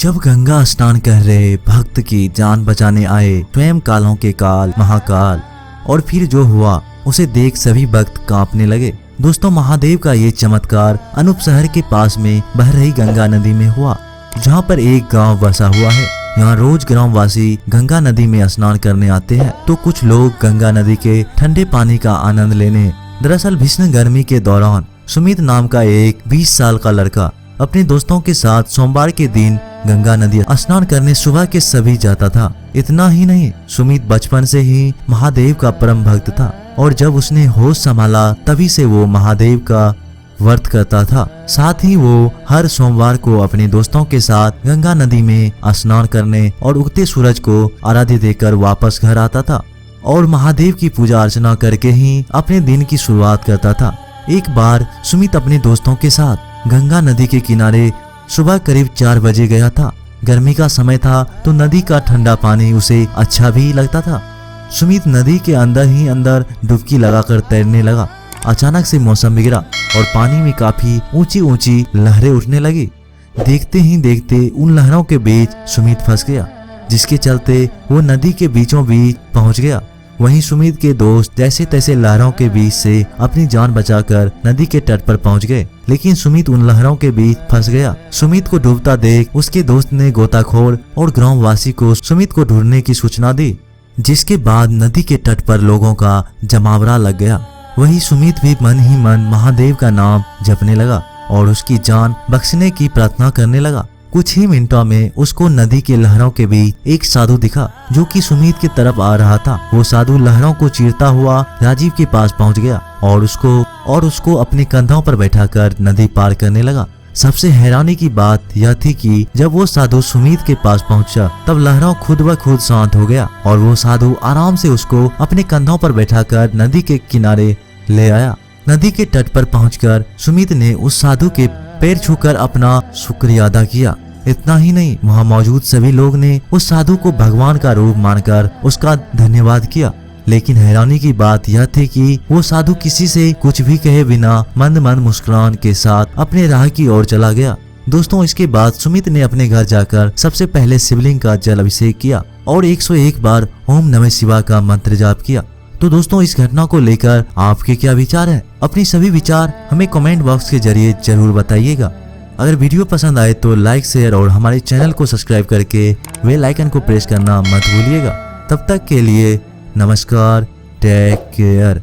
जब गंगा स्नान कर रहे भक्त की जान बचाने आए स्वयं कालों के काल महाकाल, और फिर जो हुआ उसे देख सभी भक्त कांपने लगे। दोस्तों, महादेव का ये चमत्कार अनूप शहर के पास में बह रही गंगा नदी में हुआ, जहाँ पर एक गांव बसा हुआ है। यहाँ रोज ग्रामवासी गंगा नदी में स्नान करने आते हैं, तो कुछ लोग गंगा नदी के ठंडे पानी का आनंद लेने। दरअसल भीषण गर्मी के दौरान सुमित नाम का एक 20 साल का लड़का अपने दोस्तों के साथ सोमवार के दिन गंगा नदी स्नान करने सुबह के सभी जाता था। इतना ही नहीं, सुमित बचपन से ही महादेव का परम भक्त था, और जब उसने होश संभाला तभी से वो महादेव का व्रत करता था। साथ ही वो हर सोमवार को अपने दोस्तों के साथ गंगा नदी में स्नान करने और उगते सूरज को आराध्य देकर वापस घर आता था, और महादेव की पूजा अर्चना करके ही अपने दिन की शुरुआत करता था। एक बार सुमित अपने दोस्तों के साथ गंगा नदी के किनारे सुबह करीब 4 बजे गया था। गर्मी का समय था, तो नदी का ठंडा पानी उसे अच्छा भी लगता था। सुमित नदी के अंदर ही अंदर डुबकी लगाकर तैरने लगा। अचानक से मौसम बिगड़ा और पानी में काफी ऊंची ऊंची लहरें उठने लगी। देखते ही देखते उन लहरों के बीच सुमित फंस गया, जिसके चलते वो नदी के बीचों बीच पहुंच गया। वहीं सुमित के दोस्त जैसे तैसे लहरों के बीच से अपनी जान बचाकर नदी के तट पर पहुंच गए, लेकिन सुमित उन लहरों के बीच फंस गया। सुमित को डूबता देख उसके दोस्त ने गोताखोर और ग्रामवासी को सुमित को ढूंढने की सूचना दी, जिसके बाद नदी के तट पर लोगों का जमावड़ा लग गया। वहीं सुमित भी मन ही मन महादेव का नाम जपने लगा और उसकी जान बख्शने की प्रार्थना करने लगा। कुछ ही मिनटों में उसको नदी के लहरों के बीच एक साधु दिखा, जो कि सुमित की तरफ आ रहा था। वो साधु लहरों को चीरता हुआ राजीव के पास पहुंच गया और उसको अपने कंधों पर बैठाकर नदी पार करने लगा। सबसे हैरानी की बात यह थी कि जब वो साधु सुमित के पास पहुंचा, तब लहरों खुद ब खुद शांत हो गया और वो साधु आराम से उसको अपने कंधों पर बैठाकर नदी के किनारे ले आया। नदी के तट पर पहुंचकर सुमित ने उस साधु के पैर छूकर अपना शुक्रिया अदा किया। इतना ही नहीं, वहां मौजूद सभी लोग ने उस साधु को भगवान का रूप मानकर उसका धन्यवाद किया। लेकिन हैरानी की बात यह थी कि वो साधु किसी से कुछ भी कहे बिना मंद मंद मुस्कुराहट के साथ अपने राह की ओर चला गया। दोस्तों, इसके बाद सुमित ने अपने घर जाकर सबसे पहले शिवलिंग का जल अभिषेक किया और 101 बार ओम नमः शिवाय का मंत्र जाप किया। तो दोस्तों, इस घटना को लेकर आपके क्या विचार है? अपनी सभी विचार हमें कमेंट बॉक्स के जरिए जरूर बताइएगा। अगर वीडियो पसंद आए तो लाइक, शेयर और हमारे चैनल को सब्सक्राइब करके बेल आइकन को प्रेस करना मत भूलिएगा। तब तक के लिए नमस्कार, टेक केयर।